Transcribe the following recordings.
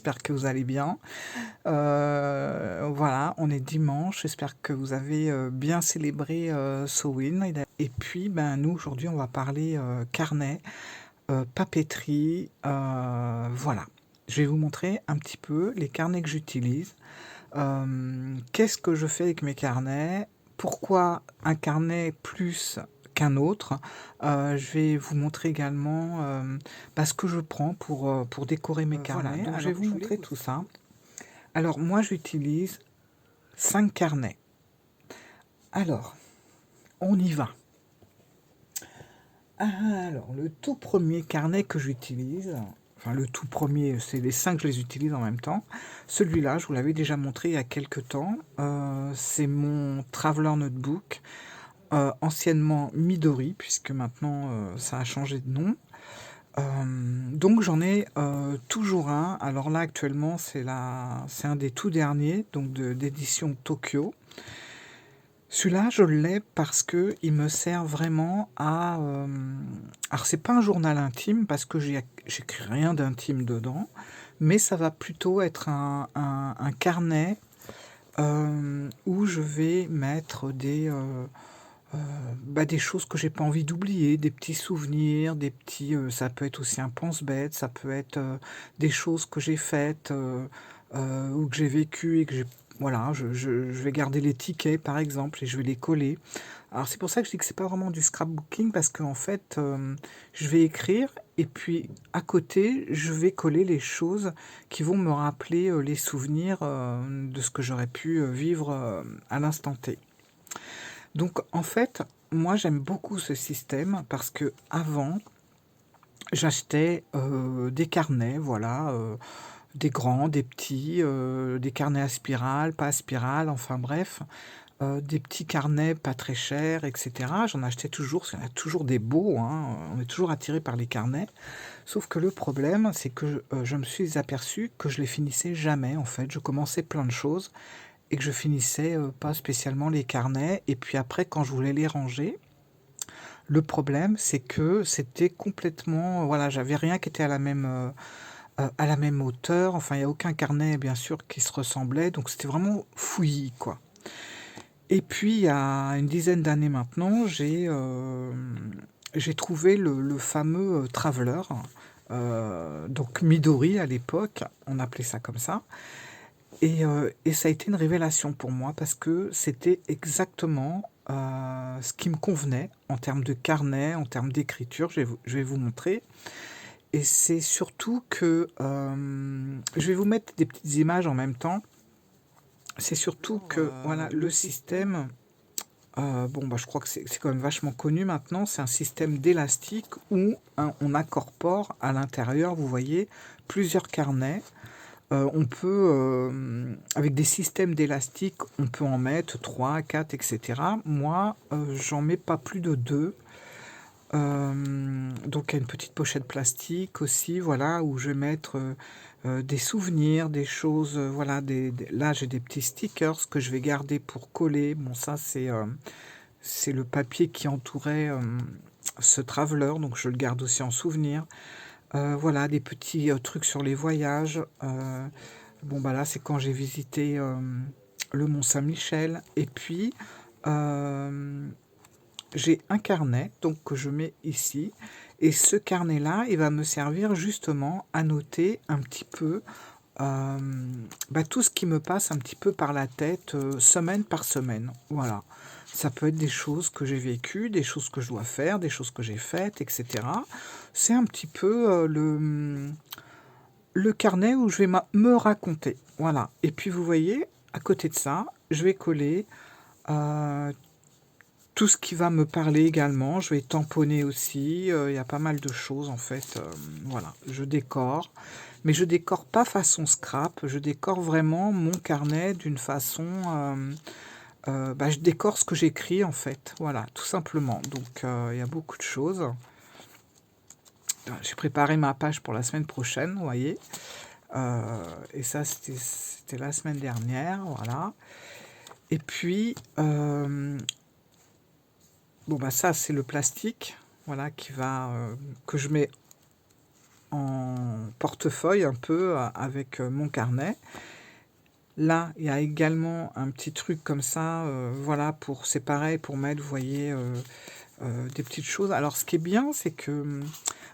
j'espère que vous allez bien. Voilà, on est dimanche, j'espère que vous avez, bien célébré, Samhain et puis, ben, nous aujourd'hui on va parler, carnet, papeterie, voilà. Je vais vous montrer un petit peu les carnets que j'utilise. Qu'est-ce que je fais avec mes carnets? Pourquoi un carnet plus qu'un autre? Je vais vous montrer également, ce que je prends pour décorer mes Voilà, carnets. donc je Alors vais je vous voulais montrer vous tout ça. alors moi j'utilise 5 carnets. Alors, on y va. Alors, le tout premier carnet que j'utilise, enfin le tout premier, c'est les 5 je les utilise en même temps. Celui-là, je vous l'avais déjà montré il y a quelques temps, c'est mon Traveler Notebook, anciennement Midori, puisque maintenant ça a changé de nom. Donc j'en ai toujours un. Alors là actuellement c'est un des tout derniers, donc d'édition Tokyo. Celui-là, je l'ai parce que il me sert vraiment à. Alors, c'est pas un journal intime parce que j'écris rien d'intime dedans, mais ça va plutôt être un carnet où je vais mettre des choses que j'ai pas envie d'oublier, des petits souvenirs, ça peut être aussi un pense-bête, ça peut être des choses que j'ai faites ou que j'ai vécues et que j'ai. Voilà, je vais garder les tickets par exemple et je vais les coller. Alors c'est pour ça que je dis que c'est pas vraiment du scrapbooking parce qu'en fait je vais écrire et puis à côté je vais coller les choses qui vont me rappeler les souvenirs de ce que j'aurais pu vivre à l'instant T. Donc en fait, moi j'aime beaucoup ce système parce que avant j'achetais des carnets, voilà, des grands, des petits, des carnets à spirale, pas à spirale, enfin bref, des petits carnets pas très chers, et cetera. J'en achetais toujours, parce qu'il y en a toujours des beaux, hein, on est toujours attiré par les carnets. Sauf que le problème, c'est que je me suis aperçu que je les finissais jamais en fait. Je commençais plein de choses et que je finissais pas spécialement les carnets. Et puis après, quand je voulais les ranger, le problème, c'est que c'était complètement, voilà, j'avais rien qui était à la même hauteur. Enfin, il y a aucun carnet, bien sûr, qui se ressemblait. Donc c'était vraiment fouillis, quoi. Et puis, il y a une dizaine d'années maintenant, j'ai trouvé le fameux Traveler. Donc Midori à l'époque, on appelait ça comme ça. Et ça a été une révélation pour moi parce que c'était exactement ce qui me convenait en termes de carnet, en termes d'écriture. Je vais vous montrer. Et c'est surtout que je vais vous mettre des petites images en même temps. C'est surtout que voilà, le système, je crois que c'est quand même vachement connu maintenant. C'est un système d'élastique où on incorpore à l'intérieur, vous voyez, plusieurs carnets. On peut, avec des systèmes d'élastique, on peut en mettre 3, 4, etc. Moi, j'en mets pas plus de 2. Donc, il y a une petite pochette plastique aussi, voilà, où je vais mettre des souvenirs, des choses, voilà. Là, j'ai des petits stickers que je vais garder pour coller. Bon, ça, c'est le papier qui entourait ce traveler, donc je le garde aussi en souvenir. Voilà, des petits trucs sur les voyages. Là, c'est quand j'ai visité le Mont Saint-Michel. Et puis, euh, j'ai un carnet donc que je mets ici. Et ce carnet-là, il va me servir justement à noter un petit peu euh, tout ce qui me passe un petit peu par la tête semaine par semaine. Voilà. Ça peut être des choses que j'ai vécues, des choses que je dois faire, des choses que j'ai faites, etc. C'est un petit peu le carnet où je vais me raconter. Voilà. Et puis vous voyez, à côté de ça, je vais coller euh, tout ce qui va me parler également. Je vais tamponner aussi. Il y a pas mal de choses en fait. Voilà. Je décore. Mais je décore pas façon scrap. Je décore vraiment mon carnet d'une façon. Je décore ce que j'écris en fait. Voilà, tout simplement. Donc il y a beaucoup de choses. J'ai préparé ma page pour la semaine prochaine, vous voyez. Et ça, c'était la semaine dernière, voilà. Et puis, ça, c'est le plastique, voilà, que je mets en portefeuille un peu avec mon carnet. Là, il y a également un petit truc comme ça, voilà, c'est pareil pour mettre, vous voyez, des petites choses. Alors ce qui est bien, c'est que,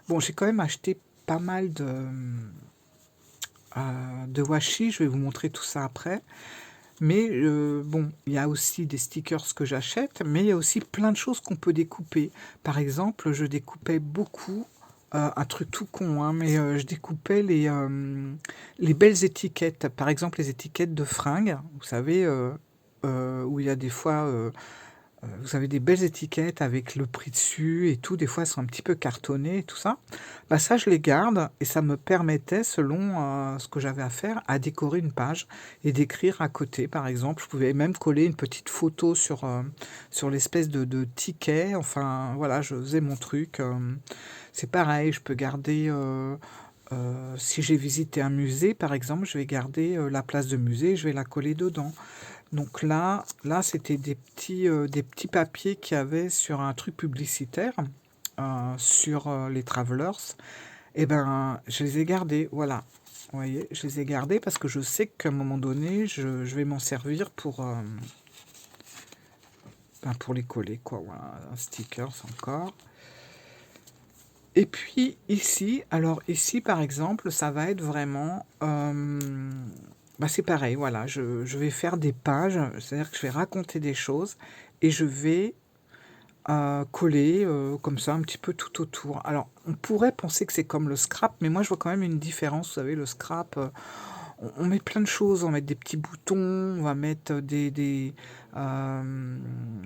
bon, j'ai quand même acheté pas mal de washi, je vais vous montrer tout ça après. Mais bon, il y a aussi des stickers que j'achète, mais il y a aussi plein de choses qu'on peut découper. Par exemple, je découpais beaucoup, un truc tout con, hein, mais je découpais les belles étiquettes. Par exemple, les étiquettes de fringues, vous savez, où il y a des fois, vous avez des belles étiquettes avec le prix dessus et tout. Des fois, elles sont un petit peu cartonnées et tout ça. Bah, ça, je les garde et ça me permettait, selon ce que j'avais à faire, à décorer une page et d'écrire à côté, par exemple. Je pouvais même coller une petite photo sur l'espèce de ticket. Enfin, voilà, je faisais mon truc. C'est pareil, je peux garder... si j'ai visité un musée, par exemple, je vais garder la place de musée, je vais la coller dedans. Donc là c'était des petits papiers qu'il y avait sur un truc publicitaire, sur les Travelers. Et ben, je les ai gardés, voilà. Vous voyez, je les ai gardés parce que je sais qu'à un moment donné, je vais m'en servir pour les coller, quoi. Voilà, un sticker encore. Et puis ici, alors ici par exemple, ça va être vraiment, bah c'est pareil, voilà, je vais faire des pages, c'est-à-dire que je vais raconter des choses et je vais coller comme ça un petit peu tout autour. Alors on pourrait penser que c'est comme le scrap, mais moi je vois quand même une différence. Vous savez, le scrap, on met plein de choses, on va mettre des petits boutons, on va mettre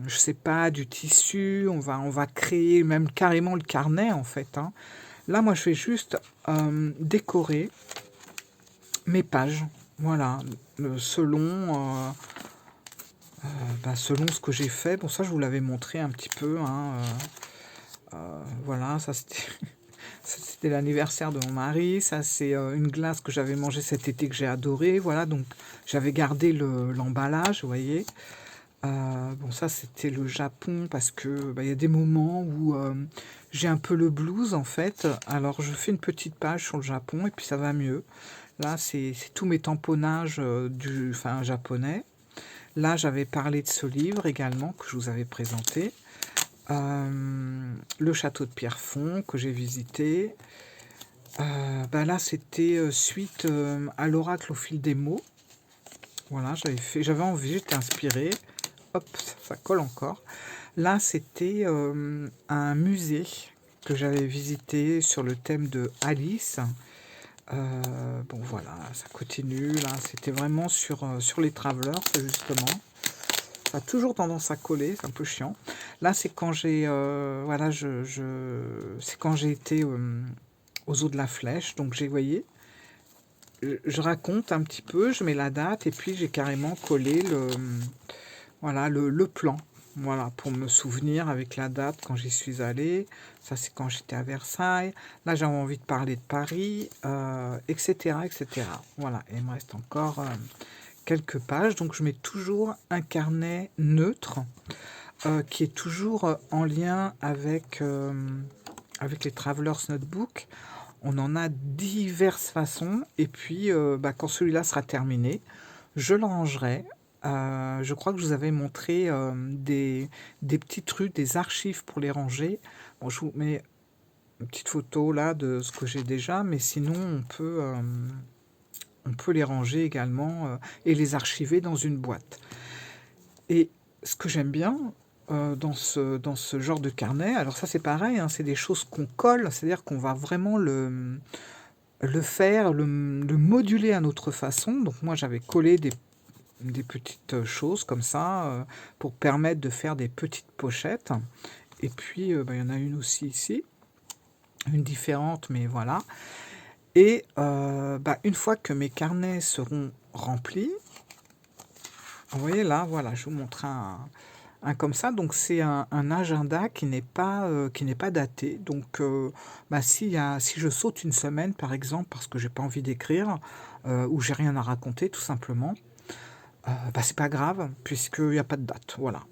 je sais pas, du tissu, on va créer même carrément le carnet en fait, hein. Là, moi, je vais juste décorer mes pages, voilà, selon ce que j'ai fait. Bon, ça, je vous l'avais montré un petit peu, hein, voilà, ça c'était ça, c'était l'anniversaire de mon mari. Ça, c'est une glace que j'avais mangée cet été que j'ai adoré. Voilà, donc j'avais gardé l'emballage, vous voyez. Bon, ça, c'était le Japon parce que bah, il y a des moments où j'ai un peu le blues en fait. Alors, je fais une petite page sur le Japon et puis ça va mieux. Là, c'est tous mes tamponnages enfin, japonais. Là, j'avais parlé de ce livre également que je vous avais présenté. Le château de Pierrefonds que j'ai visité. Bah là, c'était suite à l'oracle au fil des mots. Voilà, j'avais envie, j'étais inspirée. Hop, ça colle encore. Là, c'était un musée que j'avais visité sur le thème de Alice. Bon, voilà, ça continue. Là, c'était vraiment sur les Travelers, justement. Ça a toujours tendance à coller, c'est un peu chiant. Là, c'est quand j'ai voilà, c'est quand j'ai été aux eaux de la Flèche. Donc, vous voyez, je raconte un petit peu, je mets la date et puis j'ai carrément collé voilà, le plan. Voilà, pour me souvenir avec la date quand j'y suis allée. Ça, c'est quand j'étais à Versailles. Là, j'avais envie de parler de Paris, etc., etc. Voilà, et il me reste encore quelques pages. Donc, je mets toujours un carnet neutre qui est toujours en lien avec les Travelers Notebook. On en a diverses façons. Et puis, bah, quand celui-là sera terminé, je le rangerai. Je crois que je vous avais montré des petits trucs, des archives pour les ranger. Bon, je vous mets une petite photo là de ce que j'ai déjà, mais sinon on peut les ranger également et les archiver dans une boîte. Et ce que j'aime bien dans ce genre de carnet, alors ça c'est pareil, hein, c'est des choses qu'on colle, c'est-à-dire qu'on va vraiment le faire, le moduler à notre façon. Donc moi j'avais collé des petites choses comme ça pour permettre de faire des petites pochettes. Et puis bah, il y en a une aussi ici, une différente, mais voilà. Et bah, une fois que mes carnets seront remplis, vous voyez là, voilà, je vous montre un comme ça. Donc c'est un agenda qui n'est pas daté. Donc bah, si je saute une semaine par exemple parce que j'ai pas envie d'écrire ou j'ai rien à raconter tout simplement, bah, c'est pas grave puisqu'il n'y a pas de date. Voilà.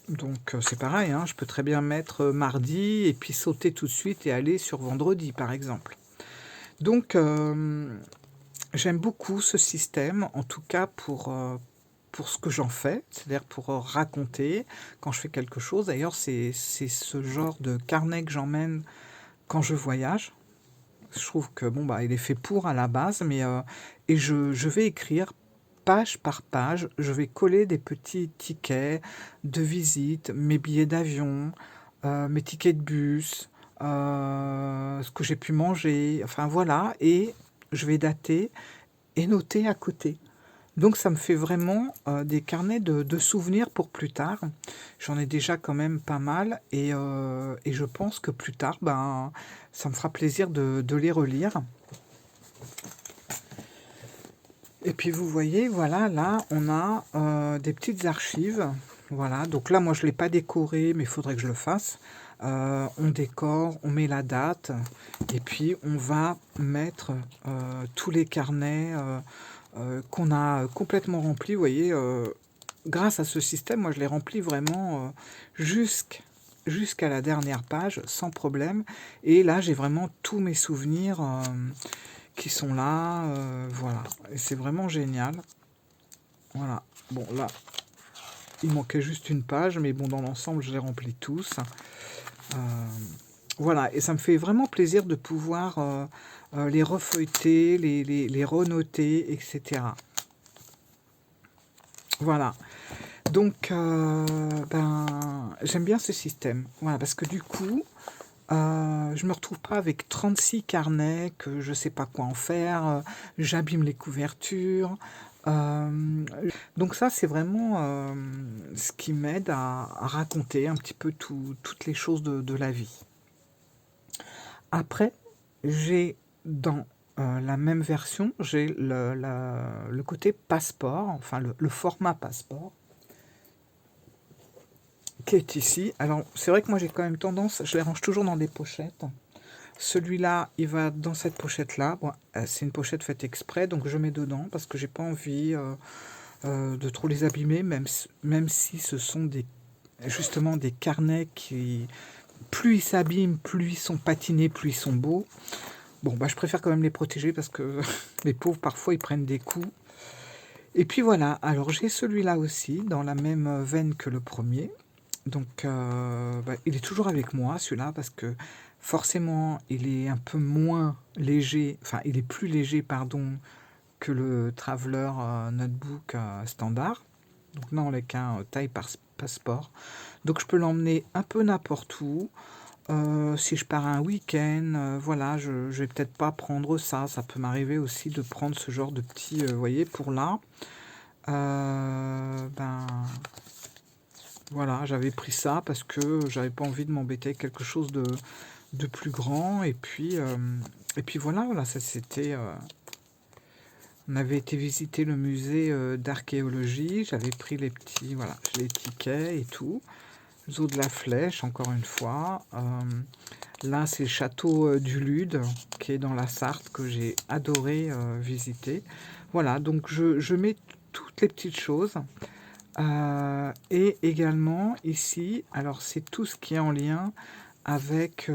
Donc c'est pareil, hein, je peux très bien mettre mardi et puis sauter tout de suite et aller sur vendredi par exemple. Donc, j'aime beaucoup ce système, en tout cas pour ce que j'en fais, c'est-à-dire pour raconter quand je fais quelque chose. D'ailleurs, c'est ce genre de carnet que j'emmène quand je voyage. Je trouve que bon, bah, il est fait pour à la base, mais et je vais écrire page par page, je vais coller des petits tickets de visite, mes billets d'avion, mes tickets de bus, ce que j'ai pu manger, enfin voilà, et je vais dater et noter à côté. Donc ça me fait vraiment des carnets de souvenirs pour plus tard. J'en ai déjà quand même pas mal et je pense que plus tard, ben, ça me fera plaisir de les relire. Et puis vous voyez, voilà, là, on a des petites archives. Voilà, donc là, moi, je ne l'ai pas décoré, mais il faudrait que je le fasse. On décore, on met la date, et puis on va mettre tous les carnets qu'on a complètement remplis. Vous voyez, grâce à ce système, moi, je les remplis vraiment jusqu'à la dernière page, sans problème. Et là, j'ai vraiment tous mes souvenirs qui sont là, voilà. Et c'est vraiment génial. Voilà. Bon, là, il manquait juste une page, mais bon, dans l'ensemble, je les remplis tous. Euh, voilà, et ça me fait vraiment plaisir de pouvoir les refeuilleter, les renoter, etc. Voilà. Donc, ben, j'aime bien ce système. Voilà, parce que du coup, je me retrouve pas avec 36 carnets que je sais pas quoi en faire, j'abîme les couvertures. euh, donc ça, c'est vraiment ce qui m'aide à raconter un petit peu toutes les choses de la vie. Après, j'ai dans la même version, j'ai le côté passeport, enfin le format passeport qui est ici. Alors, c'est vrai que moi j'ai quand même tendance, je les range toujours dans des pochettes. Celui-là, il va dans cette pochette-là. Bon, c'est une pochette faite exprès, donc je mets dedans parce que j'ai pas envie de trop les abîmer, même si ce sont justement des carnets qui, plus ils s'abîment, plus ils sont patinés, plus ils sont beaux. Bon, bah, je préfère quand même les protéger parce que les pauvres, parfois, ils prennent des coups. Et puis voilà, alors j'ai celui-là aussi, dans la même veine que le premier. Donc, bah, il est toujours avec moi, celui-là, parce que forcément, il est un peu moins léger, enfin, il est plus léger, pardon, que le Traveler Notebook standard. Donc, non, avec un taille passeport. Donc, je peux l'emmener un peu n'importe où. Si je pars un week-end, voilà, je vais peut-être pas prendre ça. Ça peut m'arriver aussi de prendre ce genre de petit, vous voyez, pour là. Ben, voilà, j'avais pris ça parce que j'avais pas envie de m'embêter avec quelque chose de plus grand. Et puis voilà, voilà, ça c'était. On avait été visiter le musée d'archéologie. J'avais pris les petits, voilà, les tickets et tout. Zoo de la Flèche, encore une fois. Là, c'est le château du Lude, qui est dans la Sarthe, que j'ai adoré visiter. Voilà, donc je mets toutes les petites choses. Et également ici, alors c'est tout ce qui est en lien avec,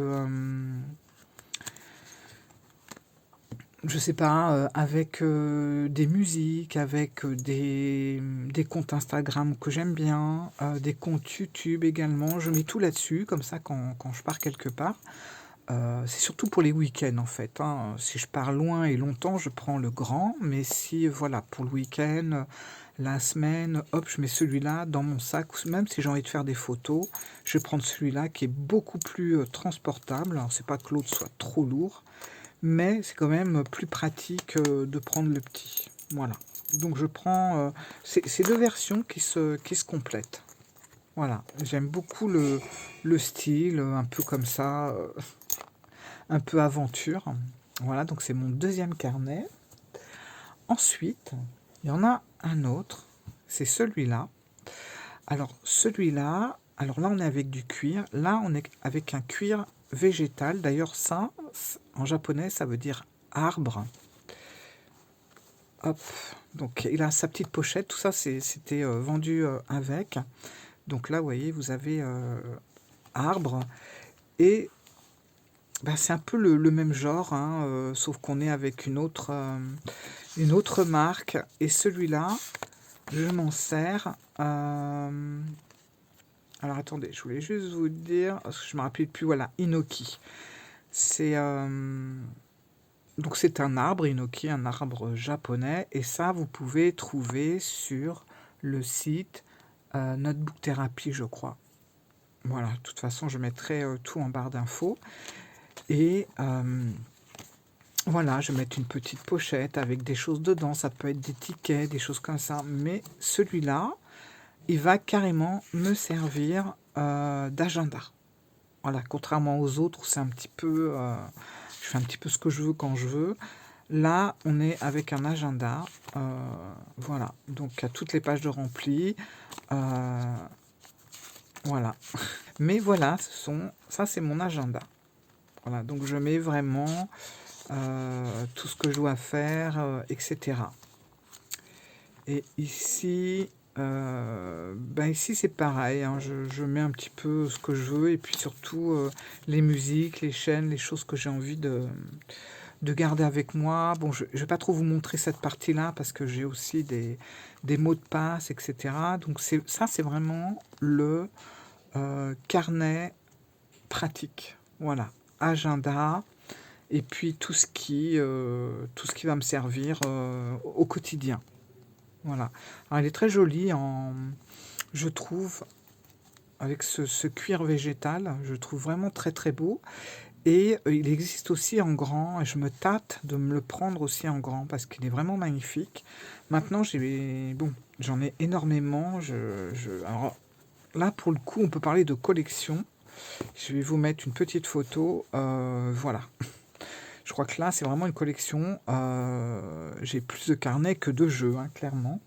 je sais pas, avec des musiques, avec des comptes Instagram que j'aime bien, des comptes YouTube également. Je mets tout là-dessus, comme ça quand je pars quelque part. C'est surtout pour les week-ends en fait, hein. Si je pars loin et longtemps, je prends le grand, mais si voilà, pour le week-end, la semaine, hop, je mets celui-là dans mon sac. Même si j'ai envie de faire des photos, je vais prendre celui-là qui est beaucoup plus transportable. Alors c'est pas que l'autre soit trop lourd, mais c'est quand même plus pratique de prendre le petit. Voilà. Donc je prends ces deux versions qui se complètent. Voilà, j'aime beaucoup le style, un peu comme ça, un peu aventure. Voilà, donc c'est mon deuxième carnet. Ensuite, il y en a un autre, c'est celui-là. Alors celui-là, alors là on est avec du cuir, là on est avec un cuir végétal. D'ailleurs ça, en japonais, ça veut dire arbre. Hop, donc il a sa petite pochette, tout ça c'était vendu avec. Donc là, vous voyez, vous avez arbre et bah, c'est un peu le même genre, hein, sauf qu'on est avec une autre marque et celui-là, je m'en sers, alors attendez, je voulais juste vous dire, parce que je me rappelle plus, voilà, Hinoki. C'est, donc c'est un arbre, Hinoki, un arbre japonais et ça, vous pouvez trouver sur le site, Notebook Therapy, je crois. Voilà, de toute façon, je mettrai, tout en barre d'infos et voilà, je vais mettre une petite pochette avec des choses dedans. Ça peut être des tickets, des choses comme ça. Mais celui-là, il va carrément me servir d'agenda. Voilà, contrairement aux autres où c'est un petit peu... je fais un petit peu ce que je veux quand je veux. Là, on est avec un agenda. Voilà, donc à toutes les pages de rempli. Voilà. Mais voilà, ça c'est mon agenda. Voilà, donc je mets vraiment tout ce que je dois faire, etc. Et ici, ben ici c'est pareil, hein, je mets un petit peu ce que je veux et puis surtout les musiques, les chaînes, les choses que j'ai envie de garder avec moi. Bon, je ne vais pas trop vous montrer cette partie-là parce que j'ai aussi des mots de passe, etc. Donc ça, c'est vraiment le carnet pratique. Voilà, agenda et puis tout ce qui va me servir au quotidien. Voilà. Alors, elle est très jolie, je trouve, avec ce cuir végétal. Je trouve vraiment très très beau. Et il existe aussi en grand. Et je me tâte de me le prendre aussi en grand parce qu'il est vraiment magnifique. Maintenant, bon, j'en ai énormément. Alors, là, pour le coup, on peut parler de collection. Je vais vous mettre une petite photo. Voilà. Je crois que là, c'est vraiment une collection. J'ai plus de carnets que de jeux, hein, clairement.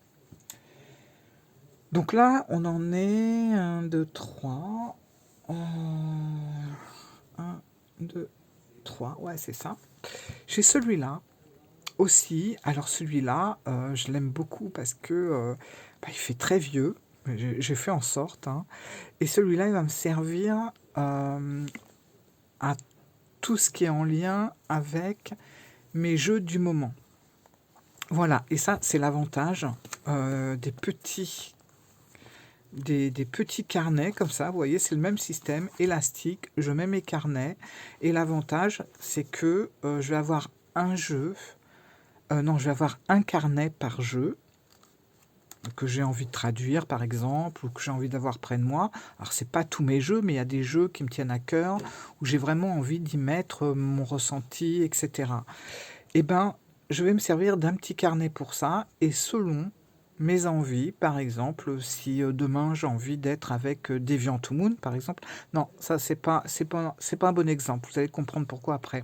Donc là, on en est 1, 2, 3. 1, 2, 3. Ouais, c'est ça. J'ai celui-là aussi. Alors celui-là, je l'aime beaucoup parce que bah, il fait très vieux. J'ai fait en sorte, hein. Et celui-là, il va me servir à tout ce qui est en lien avec mes jeux du moment. Voilà, et ça, c'est l'avantage des petits carnets comme ça, vous voyez, c'est le même système, élastique, je mets mes carnets, et l'avantage, c'est que je vais avoir un jeu, non, je vais avoir un carnet par jeu, que j'ai envie de traduire par exemple, ou que j'ai envie d'avoir près de moi. Alors c'est pas tous mes jeux, mais il y a des jeux qui me tiennent à cœur, où j'ai vraiment envie d'y mettre mon ressenti, etc. Eh ben, je vais me servir d'un petit carnet pour ça, et selon mes envies, par exemple, si demain j'ai envie d'être avec DeviantArt, par exemple, non, ça c'est pas un bon exemple. Vous allez comprendre pourquoi après.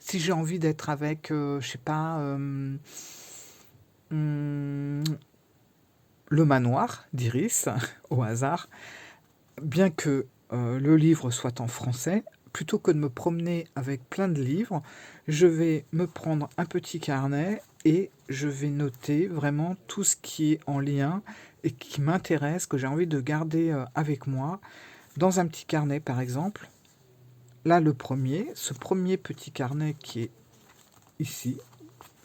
Si j'ai envie d'être avec, je sais pas, hum, le manoir d'Iris, au hasard, bien que le livre soit en français, plutôt que de me promener avec plein de livres, je vais me prendre un petit carnet et je vais noter vraiment tout ce qui est en lien et qui m'intéresse, que j'ai envie de garder avec moi, dans un petit carnet par exemple. Là, ce premier petit carnet qui est ici,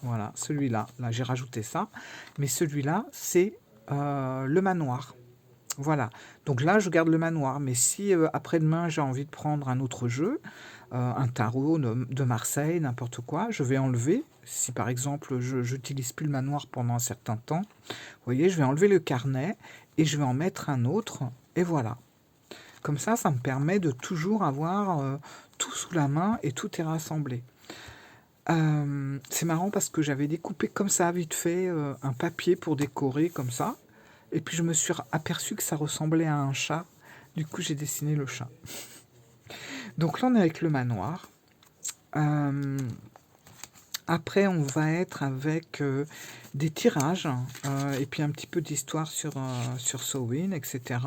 voilà, celui-là, là j'ai rajouté ça, mais celui-là, c'est le manoir. Voilà, donc là je garde le manoir, mais si après-demain j'ai envie de prendre un autre jeu, un tarot de Marseille, n'importe quoi, je vais enlever, si par exemple je n'utilise plus le manoir pendant un certain temps, vous voyez, je vais enlever le carnet et je vais en mettre un autre, et voilà. Comme ça me permet de toujours avoir tout sous la main et tout est rassemblé. C'est marrant parce que j'avais découpé comme ça, vite fait, un papier pour décorer comme ça. Et puis je me suis aperçu que ça ressemblait à un chat. Du coup, j'ai dessiné le chat. Donc là, on est avec le manoir. Après, on va être avec des tirages et puis un petit peu d'histoire sur Samhain, etc.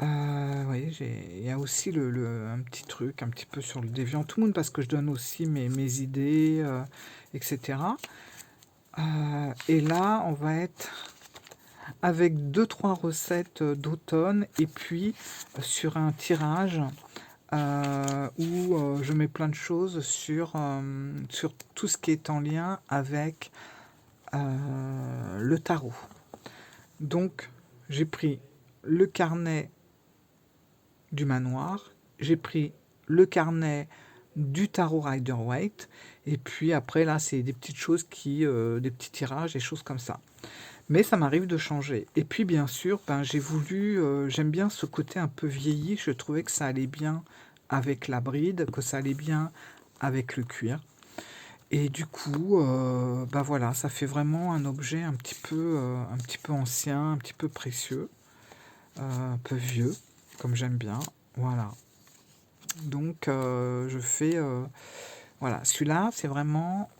Vous voyez, il y a aussi un petit truc un petit peu sur le DeviantArt parce que je donne aussi mes idées, etc. Et là, on va être avec 2-3 recettes d'automne et puis sur un tirage où je mets plein de choses sur tout ce qui est en lien avec le tarot. Donc, j'ai pris le carnet du manoir, j'ai pris le carnet du tarot Rider-Waite, et puis après, là, c'est des petites choses des petits tirages, des choses comme ça. Mais ça m'arrive de changer. Et puis, bien sûr, ben, j'aime bien ce côté un peu vieilli, je trouvais que ça allait bien avec la bride, que ça allait bien avec le cuir. Et du coup, bah voilà, ça fait vraiment un objet un petit peu ancien, un petit peu précieux, un peu vieux, comme j'aime bien. Voilà. Donc, voilà, celui-là, c'est vraiment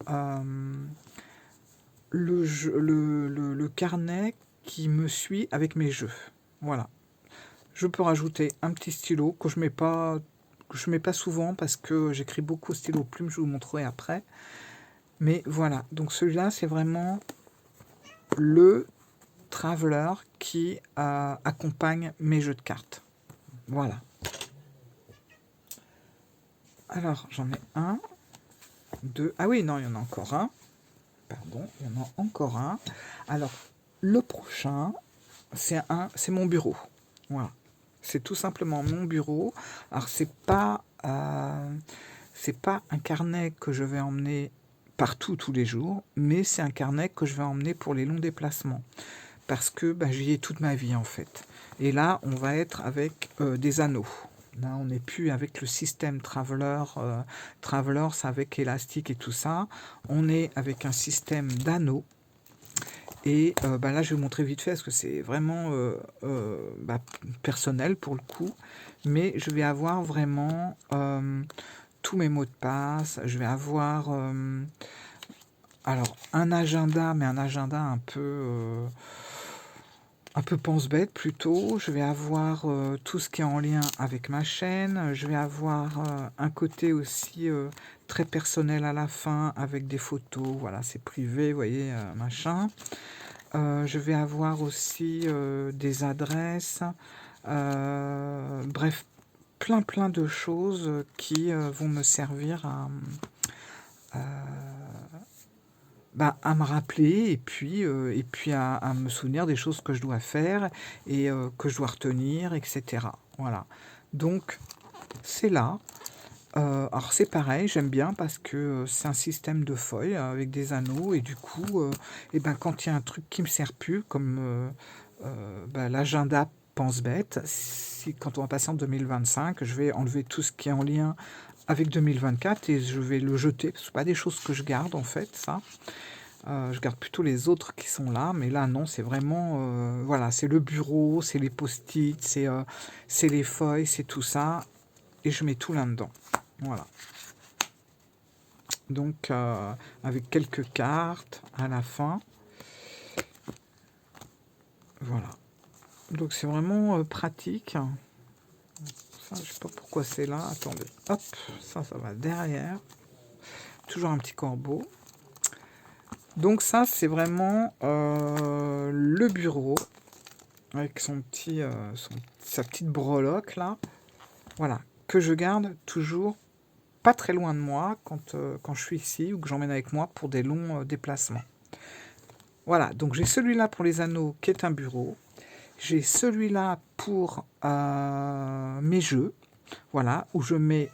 le carnet qui me suit avec mes jeux. Voilà. Je peux rajouter un petit stylo que je mets pas souvent parce que j'écris beaucoup au stylo plume, je vous montrerai après. Mais voilà, donc celui-là, c'est vraiment le traveler qui accompagne mes jeux de cartes. Voilà. Alors, j'en ai un, deux. Ah oui, non, il y en a encore un. Pardon, il y en a encore un. Alors, le prochain, c'est mon bureau. Voilà. C'est tout simplement mon bureau. Alors, c'est pas un carnet que je vais emmener partout tous les jours, mais c'est un carnet que je vais emmener pour les longs déplacements. Parce que ben, j'y ai toute ma vie en fait. Et là, on va être avec des anneaux. Là, on n'est plus avec le système Traveler, c'est avec élastique et tout ça. On est avec un système d'anneaux. Et bah là, je vais vous montrer vite fait parce que c'est vraiment bah, personnel pour le coup. Mais je vais avoir vraiment tous mes mots de passe. Je vais avoir alors un agenda, mais un agenda un peu pense-bête plutôt. Je vais avoir tout ce qui est en lien avec ma chaîne. Je vais avoir un côté aussi très personnel à la fin avec des photos. Voilà, c'est privé, vous voyez, machin. Je vais avoir aussi des adresses. Bref, plein de choses qui vont me servir bah, à me rappeler et puis à me souvenir des choses que je dois faire et que je dois retenir, etc. Voilà. Donc, c'est là. Alors c'est pareil, j'aime bien parce que c'est un système de feuilles avec des anneaux et du coup, et ben, quand il y a un truc qui me sert plus, comme bah, l'agenda pense bête, si, quand on va passer en 2025, je vais enlever tout ce qui est en lien avec 2024 et je vais le jeter. Ce pas des choses que je garde en fait, ça. Je garde plutôt les autres qui sont là, mais là non, c'est vraiment, voilà, c'est le bureau, c'est les post-it, c'est les feuilles, c'est tout ça, et je mets tout là-dedans. Voilà. Donc, avec quelques cartes à la fin. Voilà. Donc, c'est vraiment pratique. Ça, je sais pas pourquoi c'est là. Attendez. Hop, ça va derrière. Toujours un petit corbeau. Donc, ça, c'est vraiment le bureau. Avec sa petite breloque, là. Voilà. Que je garde toujours pas très loin de moi quand je suis ici ou que j'emmène avec moi pour des longs déplacements. Voilà, donc j'ai celui-là pour les anneaux qui est un bureau. J'ai celui-là pour mes jeux, voilà, où je mets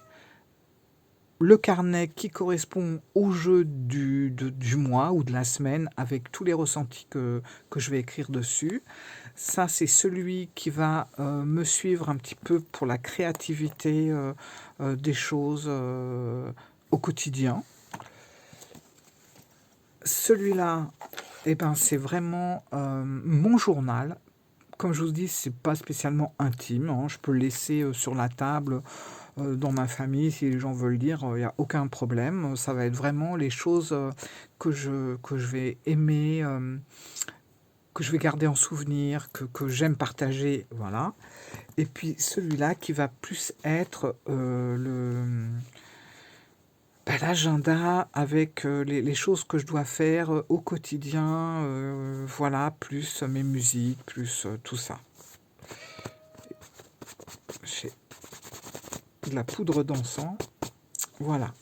le carnet qui correspond au jeu du mois ou de la semaine avec tous les ressentis que je vais écrire dessus. Ça, c'est celui qui va me suivre un petit peu pour la créativité des choses au quotidien. Celui-là, eh ben, c'est vraiment mon journal. Comme je vous dis, c'est pas spécialement intime, hein. Je peux le laisser sur la table dans ma famille si les gens veulent lire, il n'y a aucun problème. Ça va être vraiment les choses que je vais aimer, que je vais garder en souvenir, que j'aime partager, voilà. Et puis celui-là qui va plus être l'agenda avec les choses que je dois faire au quotidien, voilà, plus mes musiques, plus tout ça. pris de la poudre d'encens. Voilà.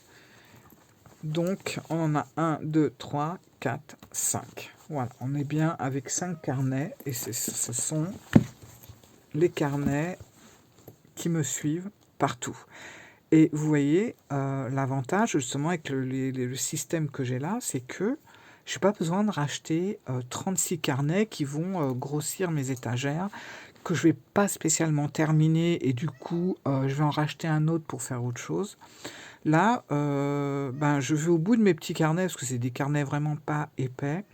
Donc, on en a 1, 2, 3, 4, 5. Voilà, on est bien avec 5 carnets. Et ce sont les carnets qui me suivent partout. Et vous voyez, l'avantage justement avec le système que j'ai là, c'est que je n'ai pas besoin de racheter 36 carnets qui vont grossir mes étagères, que je ne vais pas spécialement terminer et du coup, je vais en racheter un autre pour faire autre chose. Là, ben, je vais au bout de mes petits carnets, parce que c'est des carnets vraiment pas épais,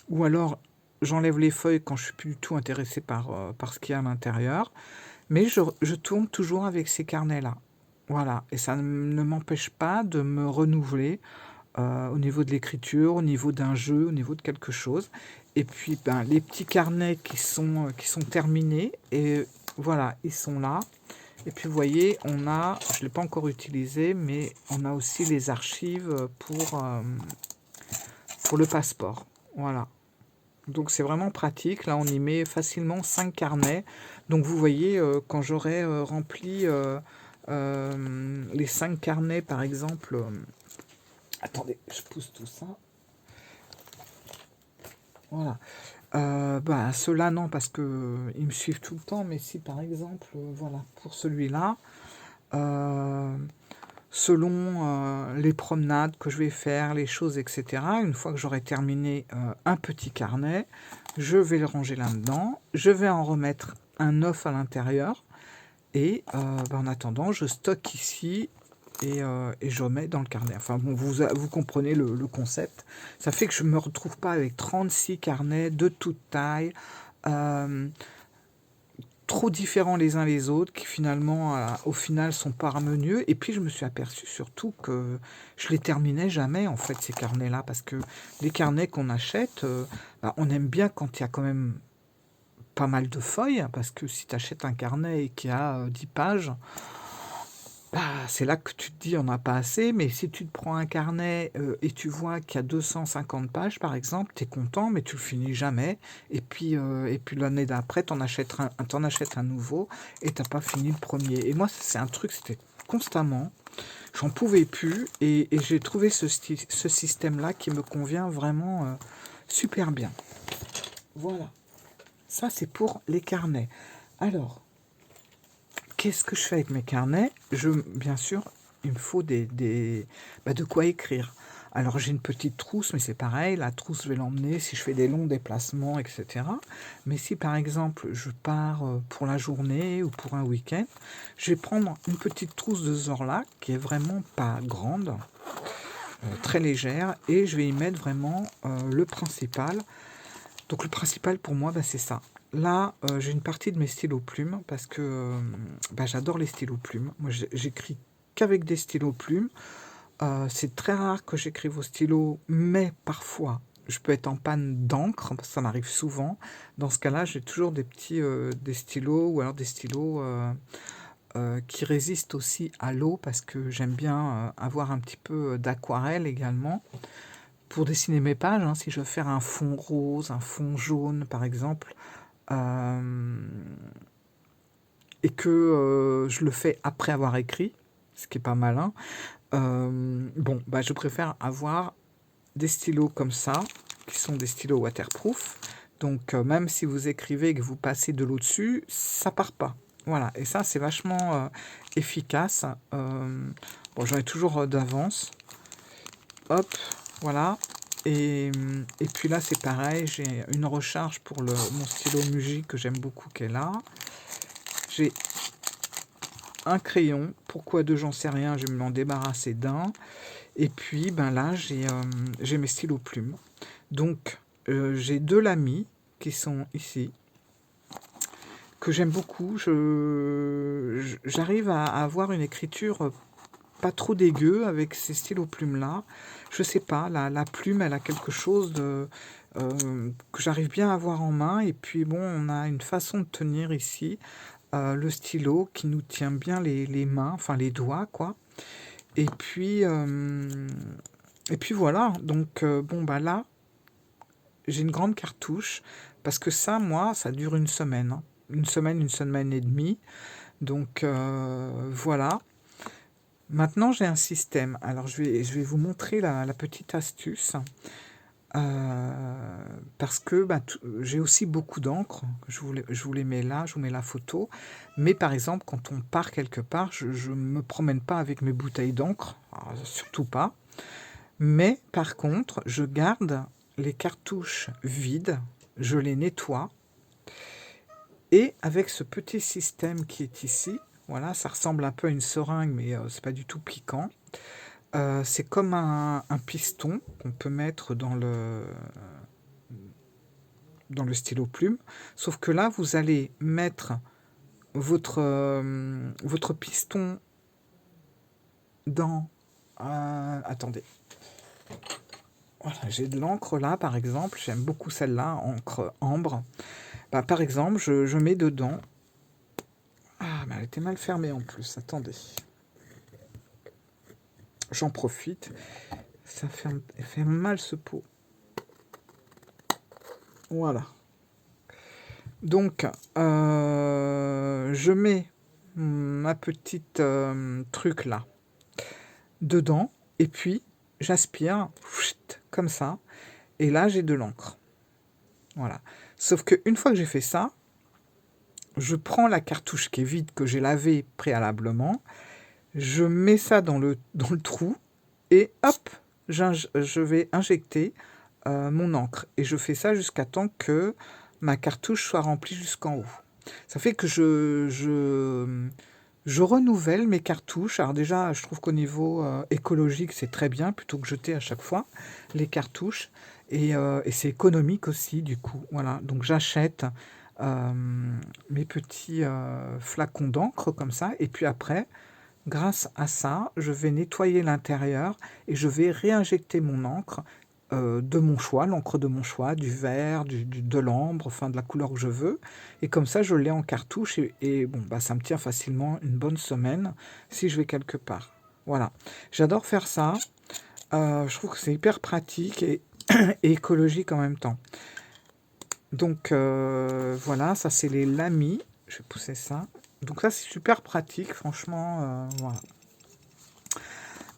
ou alors j'enlève les feuilles quand je suis plus du tout intéressé par ce qu'il y a à l'intérieur, mais je tourne toujours avec ces carnets-là. Voilà, et ça ne m'empêche pas de me renouveler au niveau de l'écriture, au niveau d'un jeu, au niveau de quelque chose. Et puis, ben, les petits carnets qui sont terminés, et voilà, ils sont là. Et puis, vous voyez, on a, je ne l'ai pas encore utilisé, mais on a aussi les archives pour le passeport. Voilà. Donc, c'est vraiment pratique. Là, on y met facilement 5 carnets. Donc, vous voyez, quand j'aurai rempli les 5 carnets, par exemple... attendez, je pousse tout ça. Voilà. Bah, ceux-là, non, parce que ils me suivent tout le temps. Mais si, par exemple, voilà, pour celui-là, selon les promenades que je vais faire, les choses, etc., une fois que j'aurai terminé un petit carnet, je vais le ranger là-dedans. Je vais en remettre un neuf à l'intérieur. Et bah, en attendant, je stocke ici et je remets dans le carnet. Enfin bon, vous comprenez le concept. Ça fait que je ne me retrouve pas avec 36 carnets de toute taille, trop différents les uns les autres, qui finalement, au final, sont pas harmonieux. Et puis je me suis aperçu surtout que je les terminais jamais, en fait, ces carnets-là, parce que les carnets qu'on achète, bah, on aime bien quand il y a quand même pas mal de feuilles, parce que si tu achètes un carnet et qu'il y a 10 pages, bah, c'est là que tu te dis on n'a pas assez, mais si tu te prends un carnet et tu vois qu'il y a 250 pages par exemple, tu es content, mais tu le finis jamais. Et puis l'année d'après, t'en achètes un nouveau et t'as pas fini le premier. Et moi, c'est un truc, c'était constamment, j'en pouvais plus et j'ai trouvé ce système-là qui me convient vraiment super bien. Voilà, ça c'est pour les carnets. Alors, qu'est-ce que je fais avec mes carnets? Bien sûr, il me faut bah, de quoi écrire. Alors j'ai une petite trousse, mais c'est pareil, la trousse je vais l'emmener si je fais des longs déplacements, etc. Mais si par exemple je pars pour la journée ou pour un week-end, je vais prendre une petite trousse de ce genre-là, qui est vraiment pas grande, très légère, et je vais y mettre vraiment le principal. Donc le principal pour moi, bah, c'est ça. Là, j'ai une partie de mes stylos plumes parce que bah, j'adore les stylos plumes. Moi, j'écris qu'avec des stylos plumes. C'est très rare que j'écrive au stylo, mais parfois, je peux être en panne d'encre, parce que ça m'arrive souvent. Dans ce cas-là, j'ai toujours des stylos ou alors des stylos qui résistent aussi à l'eau parce que j'aime bien avoir un petit peu d'aquarelle également pour dessiner mes pages, hein, si je veux faire un fond rose, un fond jaune par exemple, et que je le fais après avoir écrit, ce qui est pas malin, bon, bah, je préfère avoir des stylos comme ça, qui sont des stylos waterproof. Donc même si vous écrivez et que vous passez de l'eau dessus, ça part pas. Voilà, et ça c'est vachement efficace. Bon, j'en ai toujours d'avance. Hop, voilà. Et puis là, c'est pareil, j'ai une recharge pour mon stylo Muji que j'aime beaucoup qui est là. J'ai un crayon, pourquoi deux, j'en sais rien, je vais m'en débarrasser d'un. Et puis ben là, j'ai mes stylos plumes. Donc, j'ai deux lamis qui sont ici, que j'aime beaucoup. J'arrive à avoir une écriture pas trop dégueu avec ces stylos plumes là. Je sais pas, la plume elle a quelque chose que j'arrive bien à avoir en main. Et puis bon, on a une façon de tenir ici le stylo qui nous tient bien les mains, enfin les doigts quoi. Et puis, voilà. Donc bon bah là, j'ai une grande cartouche parce que ça, moi, ça dure une semaine, hein. Une semaine et demie. Donc voilà. Maintenant, j'ai un système. Alors, je vais vous montrer la petite astuce. Parce que bah, j'ai aussi beaucoup d'encre. Je vous les mets là, je vous mets la photo. Mais par exemple, quand on part quelque part, je ne me promène pas avec mes bouteilles d'encre. Surtout pas. Mais par contre, je garde les cartouches vides, je les nettoie. Et avec ce petit système qui est ici, voilà, ça ressemble un peu à une seringue, mais c'est pas du tout piquant. C'est comme un piston qu'on peut mettre dans le stylo plume, sauf que là, vous allez mettre votre piston dans... attendez. Voilà, j'ai de l'encre là, par exemple. J'aime beaucoup celle-là, encre ambre. Bah, par exemple, je mets dedans... Ah, mais elle était mal fermée en plus. Attendez. J'en profite. Ça fait mal ce pot. Voilà. Donc, je mets ma petite truc là dedans et puis j'aspire comme ça et là j'ai de l'encre. Voilà. Sauf que une fois que j'ai fait ça, je prends la cartouche qui est vide que j'ai lavée préalablement, je mets ça dans le trou et hop, je vais injecter mon encre et je fais ça jusqu'à temps que ma cartouche soit remplie jusqu'en haut. Ça fait que je renouvelle mes cartouches. Alors déjà, je trouve qu'au niveau écologique, c'est très bien, plutôt que jeter à chaque fois les cartouches. Et c'est économique aussi, du coup. Voilà, donc j'achète euh, mes petits flacons d'encre comme ça. Et puis après, grâce à ça, je vais nettoyer l'intérieur et je vais réinjecter mon encre de mon choix, l'encre de mon choix, du vert, de l'ambre, enfin de la couleur que je veux. Et comme ça, je l'ai en cartouche et bon, bah, ça me tient facilement une bonne semaine si je vais quelque part. Voilà. J'adore faire ça. Je trouve que c'est hyper pratique et écologique en même temps. Donc voilà, ça c'est les lamis. Je vais pousser ça. Donc ça c'est super pratique, franchement. Voilà.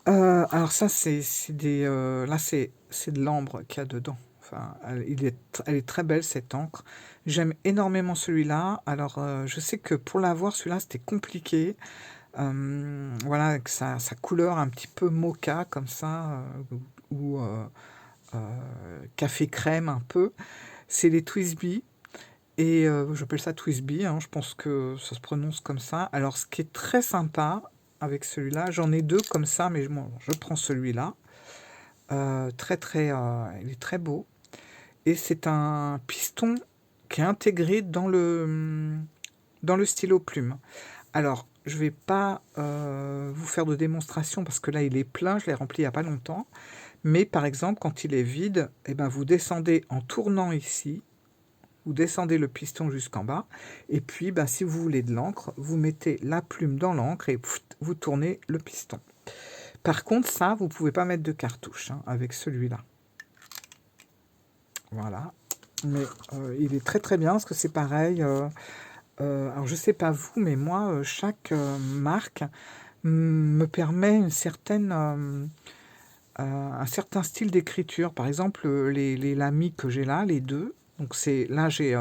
Alors ça c'est des là c'est de l'ambre qu'il y a dedans. Enfin, elle est très belle cette encre. J'aime énormément celui-là. Alors je sais que pour l'avoir celui-là c'était compliqué. Voilà avec sa couleur un petit peu mocha comme ça ou café crème un peu. C'est les Twisby. Et j'appelle ça Twisby, hein, je pense que ça se prononce comme ça. Alors, ce qui est très sympa avec celui-là, j'en ai deux comme ça, mais bon, je prends celui-là. Il est très beau. Et c'est un piston qui est intégré dans le stylo plume. Alors, je vais pas vous faire de démonstration parce que là, il est plein, je l'ai rempli il n'y a pas longtemps. Mais par exemple, quand il est vide, eh ben, vous descendez en tournant ici. Vous descendez le piston jusqu'en bas, et puis bah, si vous voulez de l'encre, vous mettez la plume dans l'encre et vous tournez le piston. Par contre, ça, vous ne pouvez pas mettre de cartouche hein, avec celui-là. Voilà. Mais il est très très bien, parce que c'est pareil. Alors, je sais pas vous, mais moi, chaque marque me permet un certain style d'écriture. Par exemple, les lamis que j'ai là, les deux, donc c'est là j'ai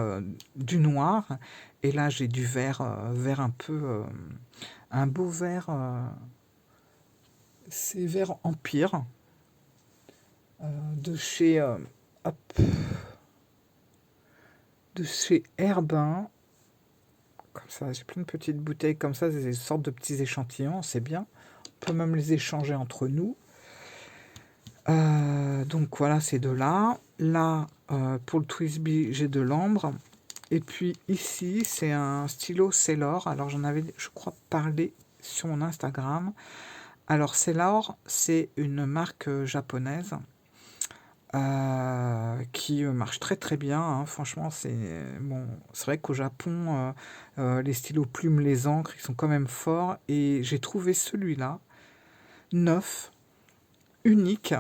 du noir et là j'ai du vert, vert un peu, un beau vert, c'est vert empire de chez, hop, de chez Herbin. Comme ça, j'ai plein de petites bouteilles comme ça, des sortes de petits échantillons, c'est bien. On peut même les échanger entre nous. Donc voilà, ces deux-là. Là, pour le Twisby, j'ai de l'ambre. Et puis ici, c'est un stylo Sailor. Alors j'en avais, je crois, parlé sur mon Instagram. Alors Sailor, c'est une marque japonaise qui marche très très bien. Hein. Franchement, c'est vrai qu'au Japon, les stylos plumes, les encres, ils sont quand même forts. Et j'ai trouvé celui-là neuf, unique.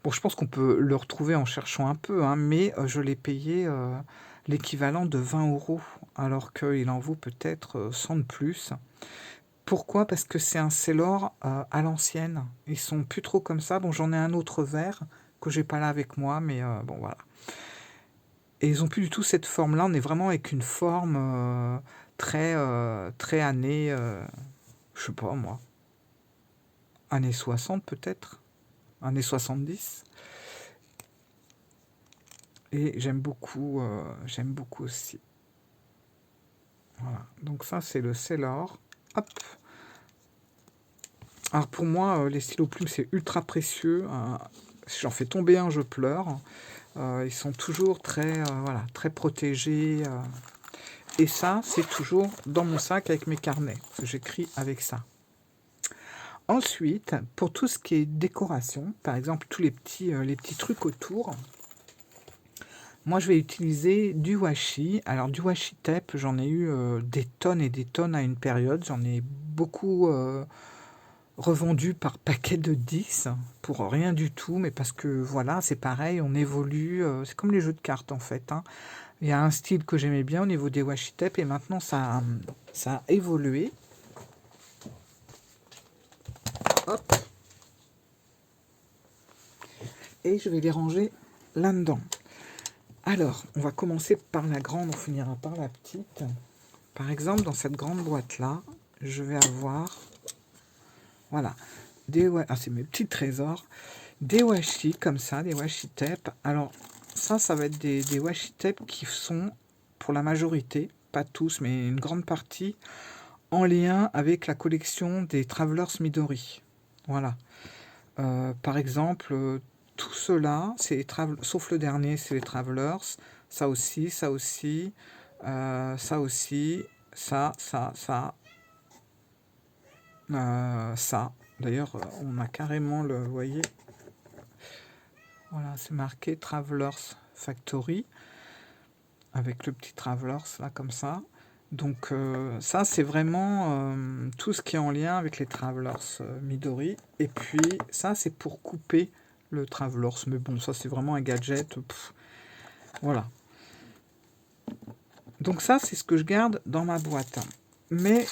Bon, je pense qu'on peut le retrouver en cherchant un peu, hein, mais je l'ai payé l'équivalent de 20 euros, alors qu'il en vaut peut-être 100 de plus. Pourquoi? Parce que c'est un Sailor à l'ancienne. Ils sont plus trop comme ça. Bon, j'en ai un autre vert que j'ai pas là avec moi, mais bon, voilà. Et ils ont plus du tout cette forme-là. On est vraiment avec une forme très année, je sais pas moi, années 60 peut-être, années 70. Et j'aime beaucoup aussi. Voilà. Donc ça, c'est le Sailor. Hop. Alors pour moi, les stylos plumes, c'est ultra précieux. Si j'en fais tomber un, je pleure. Ils sont toujours voilà, très protégés. Et ça, c'est toujours dans mon sac avec mes carnets. J'écris avec ça. Ensuite, pour tout ce qui est décoration, par exemple tous les petits trucs autour, moi je vais utiliser du washi. Alors du washi tape, j'en ai eu des tonnes et des tonnes à une période. J'en ai beaucoup revendu par paquet de 10 pour rien du tout, mais parce que voilà, c'est pareil, on évolue. C'est comme les jeux de cartes en fait, hein. Il y a un style que j'aimais bien au niveau des washi tape et maintenant ça a évolué. Hop. Et je vais les ranger là-dedans. Alors, on va commencer par la grande, on finira par la petite. Par exemple, dans cette grande boîte-là, je vais avoir, voilà, c'est mes petits trésors, des washi comme ça, des washi tape. Alors, ça va être des washi tape qui sont, pour la majorité, pas tous, mais une grande partie, en lien avec la collection des Travelers Midori. Voilà. Par exemple, tout cela, sauf le dernier, c'est les Travelers. Ça aussi, ça aussi, ça aussi, ça. Ça. D'ailleurs, on a carrément vous voyez, voilà, c'est marqué Travelers Factory, avec le petit Travelers là, comme ça. Donc ça, c'est vraiment tout ce qui est en lien avec les Travelers Midori. Et puis ça, c'est pour couper le Travelers. Mais bon, ça, c'est vraiment un gadget. Voilà. Donc ça, c'est ce que je garde dans ma boîte. Mais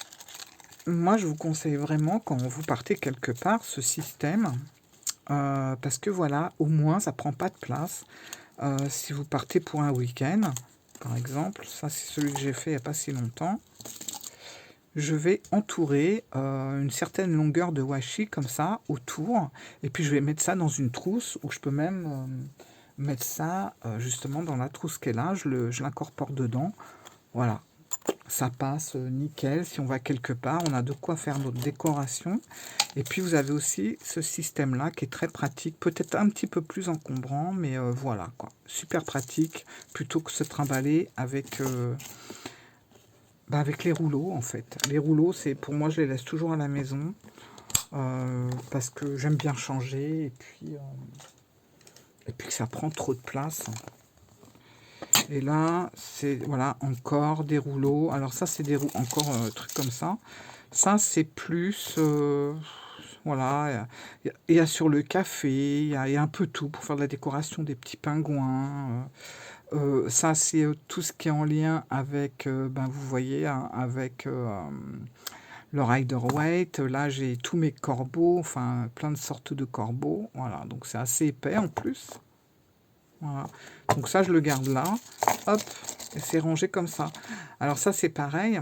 moi, je vous conseille vraiment, quand vous partez quelque part, ce système. Parce que voilà, au moins, ça prend pas de place. Si vous partez pour un week-end, par exemple, ça, c'est celui que j'ai fait il n'y a pas si longtemps. Je vais entourer une certaine longueur de washi comme ça autour, et puis je vais mettre ça dans une trousse, où je peux même mettre ça justement dans la trousse qui est là, je l'incorpore dedans. Voilà, ça passe nickel. Si on va quelque part, on a de quoi faire notre décoration. Et puis vous avez aussi ce système là qui est très pratique, peut-être un petit peu plus encombrant, mais voilà quoi, super pratique, plutôt que se trimballer avec les rouleaux en fait. Les rouleaux, c'est pour moi, je les laisse toujours à la maison parce que j'aime bien changer et puis que ça prend trop de place. Et là, c'est voilà, encore des rouleaux. Alors ça, c'est des rouleaux, encore trucs comme ça. Ça, c'est plus voilà, il y a sur le café, il y a un peu tout pour faire de la décoration, des petits pingouins. Ça, c'est tout ce qui est en lien avec, vous voyez, hein, avec le Rider-Waite. Là, j'ai tous mes corbeaux, enfin, plein de sortes de corbeaux. Voilà, donc c'est assez épais en plus. Voilà. Donc ça, je le garde là. Hop, et c'est rangé comme ça. Alors ça, c'est pareil.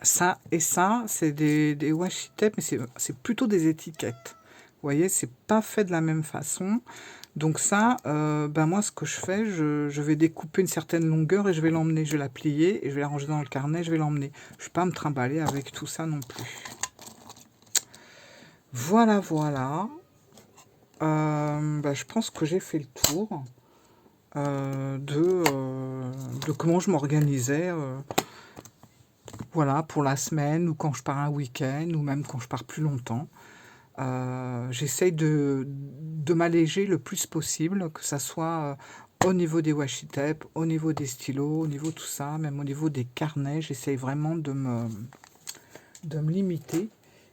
Ça et ça, c'est des washi tape, mais c'est plutôt des étiquettes. Vous voyez, c'est pas fait de la même façon. Donc ça, moi, ce que je fais, je vais découper une certaine longueur et je vais l'emmener. Je vais la plier et je vais la ranger dans le carnet, je vais l'emmener. Je ne vais pas me trimballer avec tout ça non plus. Voilà, voilà. Je pense que j'ai fait le tour de comment je m'organisais. Voilà, pour la semaine ou quand je pars un week-end ou même quand je pars plus longtemps. J'essaye de m'alléger le plus possible, que ça soit au niveau des washi tape, au niveau des stylos, au niveau de tout ça, même au niveau des carnets. J'essaye vraiment de me limiter.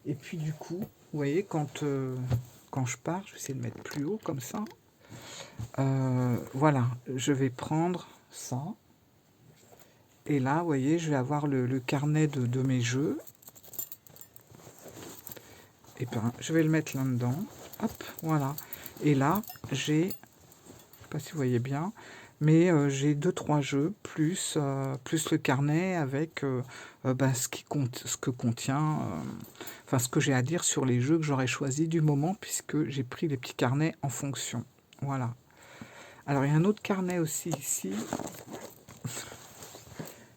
Et puis du coup, vous voyez, quand je pars, je vais essayer de mettre plus haut comme ça. Voilà, je vais prendre ça. Et là, vous voyez, je vais avoir le carnet de mes jeux. et ben, je vais le mettre là-dedans. Hop, voilà. Et là, j'ai, je sais pas si vous voyez bien, mais j'ai 2-3 jeux, plus le carnet avec ben, ce que contient, enfin ce que j'ai à dire sur les jeux que j'aurais choisi du moment, puisque j'ai pris les petits carnets en fonction. Voilà. Alors, il y a un autre carnet aussi ici.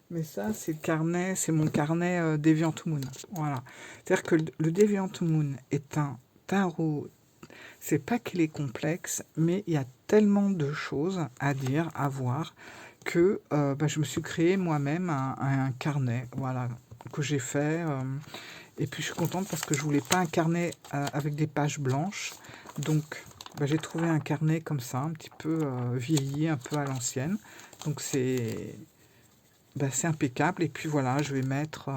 Mais ça, c'est le carnet, c'est mon carnet Deviant Moon. Voilà. C'est-à-dire que le Deviant Moon est un tarot. C'est pas qu'il est complexe, mais il y a tellement de choses à dire, à voir, que bah, je me suis créé moi-même un carnet, voilà, que j'ai fait. Et puis je suis contente parce que je voulais pas un carnet avec des pages blanches. Donc bah, j'ai trouvé un carnet comme ça, un petit peu vieilli, un peu à l'ancienne. Donc c'est impeccable. Et puis voilà, je vais mettre...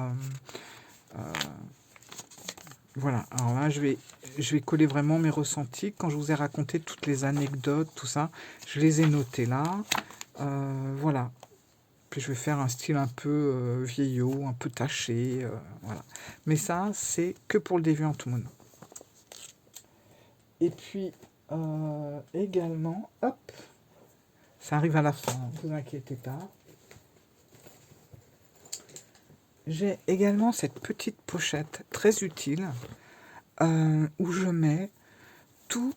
voilà, alors là, je vais coller vraiment mes ressentis. Quand je vous ai raconté toutes les anecdotes, tout ça, je les ai notés là. Voilà. Puis je vais faire un style un peu vieillot, un peu taché. Voilà. Mais ça, c'est que pour le Deviant Moon. Et puis, également, hop, ça arrive à la fin, ne vous inquiétez pas. J'ai également cette petite pochette très utile où je mets tout,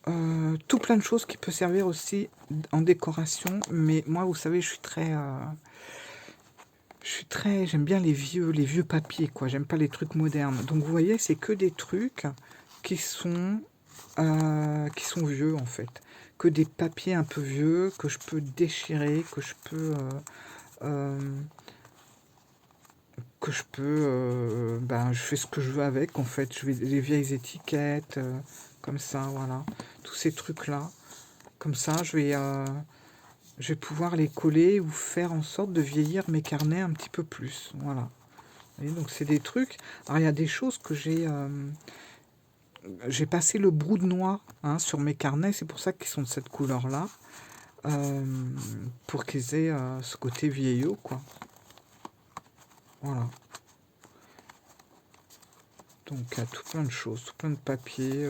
tout plein de choses qui peut servir aussi en décoration. Mais moi, vous savez, j'aime bien les vieux papiers, quoi. J'aime pas les trucs modernes. Donc, vous voyez, c'est que des trucs qui sont vieux, en fait. Que des papiers un peu vieux, que je peux déchirer, ben, je fais ce que je veux avec, en fait. Je vais les vieilles étiquettes, comme ça, voilà. Tous ces trucs-là. Comme ça, je vais pouvoir les coller ou faire en sorte de vieillir mes carnets un petit peu plus. Voilà. Vous voyez, donc c'est des trucs. Alors il y a des choses que j'ai passé le brou de noir hein, sur mes carnets. C'est pour ça qu'ils sont de cette couleur-là. Pour qu'ils aient ce côté vieillot, quoi. Voilà. Donc il y a tout plein de choses, tout plein de papiers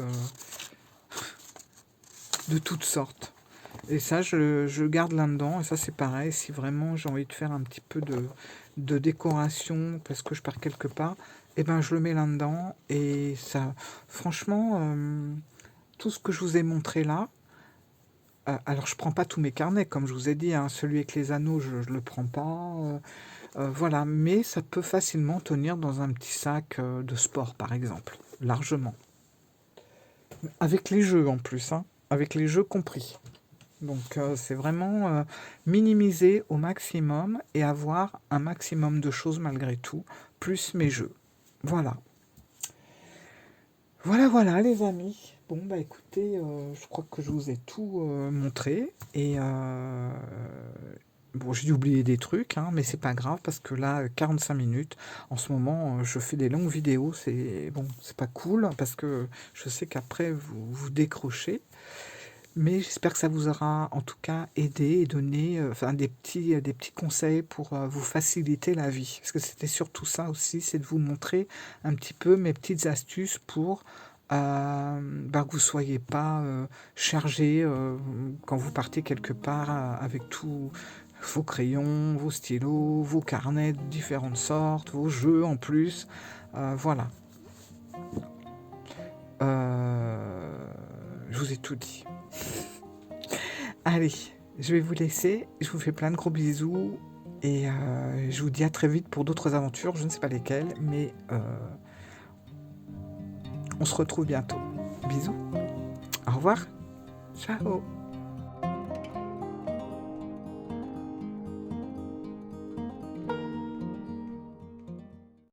de toutes sortes. Et ça, je garde là-dedans. Et ça, c'est pareil. Si vraiment j'ai envie de faire un petit peu de décoration parce que je pars quelque part, et ben je le mets là-dedans. Et ça, franchement, tout ce que je vous ai montré là, alors je prends pas tous mes carnets, comme je vous ai dit, hein, celui avec les anneaux, je ne le prends pas. Voilà, mais ça peut facilement tenir dans un petit sac de sport, par exemple, largement. Avec les jeux en plus, hein, avec les jeux compris. Donc c'est vraiment minimiser au maximum et avoir un maximum de choses malgré tout, plus mes jeux. Voilà. Voilà, voilà les amis. Bon bah écoutez, je crois que je vous ai tout montré. Et bon, j'ai dû oublier des trucs, hein, mais c'est pas grave parce que là, 45 minutes, en ce moment, je fais des longues vidéos. C'est bon, c'est pas cool parce que je sais qu'après vous décrochez. Mais j'espère que ça vous aura en tout cas aidé et donné enfin, des petits conseils pour vous faciliter la vie. Parce que c'était surtout ça aussi, c'est de vous montrer un petit peu mes petites astuces pour bah, que vous ne soyez pas chargé quand vous partez quelque part avec tous vos crayons, vos stylos, vos carnets de différentes sortes, vos jeux en plus. Voilà. Je vous ai tout dit. Allez, je vais vous laisser. Je vous fais plein de gros bisous. Et je vous dis à très vite pour d'autres aventures. Je ne sais pas lesquelles, mais on se retrouve bientôt. Bisous. Au revoir. Ciao.